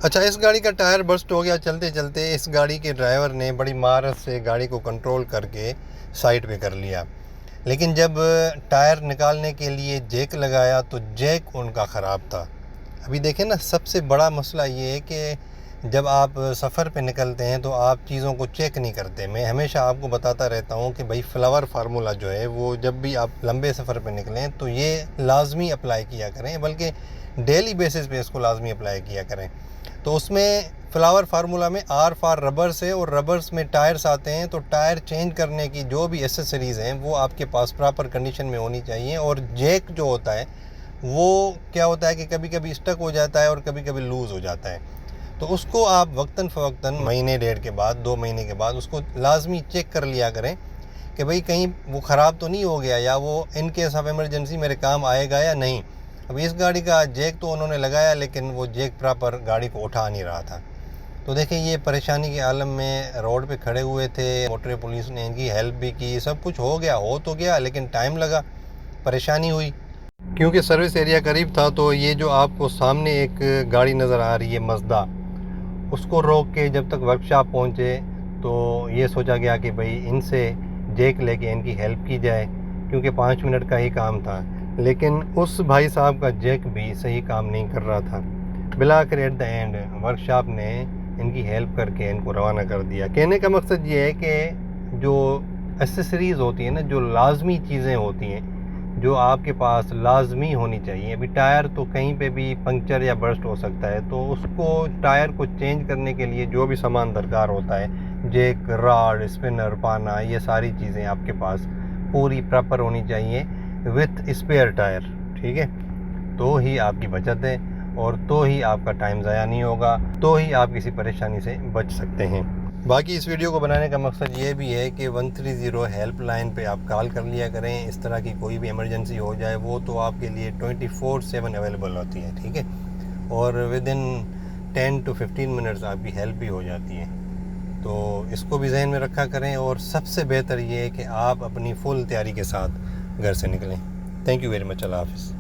अच्छा, इस गाड़ी का टायर बस्ट हो गया चलते चलते। इस गाड़ी के ड्राइवर ने बड़ी महारत से गाड़ी को कंट्रोल करके साइड पे कर लिया, लेकिन जब टायर निकालने के लिए जैक लगाया तो जैक उनका ख़राब था। अभी देखें ना, सबसे बड़ा मसला ये है कि जब आप सफ़र पे निकलते हैं तो आप चीज़ों को चेक नहीं करते। मैं हमेशा आपको बताता रहता हूँ कि भाई फ्लावर फार्मूला जो है वो जब भी आप लंबे सफ़र पे निकलें तो ये लाजमी अप्लाई किया करें, बल्कि डेली बेसिस पे इसको लाजमी अप्लाई किया करें। तो उसमें फ्लावर फार्मूला में आर फॉर रबर्स है और रबर्स में टायर्स आते हैं। तो टायर चेंज करने की जो भी एसेसरीज़ हैं वो आपके पास प्रॉपर कंडीशन में होनी चाहिए। और जैक जो होता है वो क्या होता है कि कभी कभी स्टक हो जाता है और कभी कभी लूज़ हो जाता है। तो उसको आप वक्तन फ़वक्तन महीने डेढ़ के बाद 2 महीने के बाद उसको लाजमी चेक कर लिया करें कि भाई कहीं वो ख़राब तो नहीं हो गया, या वो इन केस ऑफ इमरजेंसी मेरे काम आएगा या नहीं। अब इस गाड़ी का जैक तो उन्होंने लगाया, लेकिन वो जैक प्रॉपर गाड़ी को उठा नहीं रहा था। तो देखिए, ये परेशानी के आलम में रोड पे खड़े हुए थे। मोटर पुलिस ने इनकी हेल्प भी की, सब कुछ हो गया, हो तो गया, लेकिन टाइम लगा, परेशानी हुई। क्योंकि सर्विस एरिया करीब था, तो ये जो आपको सामने एक गाड़ी नज़र आ रही है मज़दा, उसको रोक के जब तक वर्कशॉप पहुँचे तो ये सोचा गया कि भाई इनसे जैक लेके इनकी हेल्प की जाए, क्योंकि 5 मिनट का ही काम था। लेकिन उस भाई साहब का जैक भी सही काम नहीं कर रहा था। बिलाकर एट द एंड वर्कशॉप ने इनकी हेल्प करके इनको रवाना कर दिया। कहने का मकसद ये है कि जो एसेसरीज़ होती हैं ना, जो लाजमी चीज़ें होती हैं, जो आपके पास लाजमी होनी चाहिए। अभी टायर तो कहीं पे भी पंक्चर या बर्स्ट हो सकता है, तो उसको टायर को चेंज करने के लिए जो भी सामान दरकार होता है, जैक, रॉड, स्पिनर, पाना, ये सारी चीज़ें आपके पास पूरी प्रॉपर होनी चाहिए विथ स्पेयर टायर। ठीक है, तो ही आपकी बचत है और तो ही आपका टाइम ज़ाया नहीं होगा, तो ही आप किसी परेशानी से बच सकते हैं। बाकी इस वीडियो को बनाने का मकसद ये भी है कि 130 हेल्पलाइन पे आप कॉल कर लिया करें। इस तरह की कोई भी इमरजेंसी हो जाए वो तो आपके लिए 24/7 अवेलेबल होती है। ठीक है, और विद इन 10 to 15 मिनट्स आपकी हेल्प भी हो जाती है। तो इसको भी जहन में रखा करें, और सबसे बेहतर ये है कि आप अपनी फुल तैयारी के साथ घर से निकलें। Thank you very much. Allah हाफ़िज़।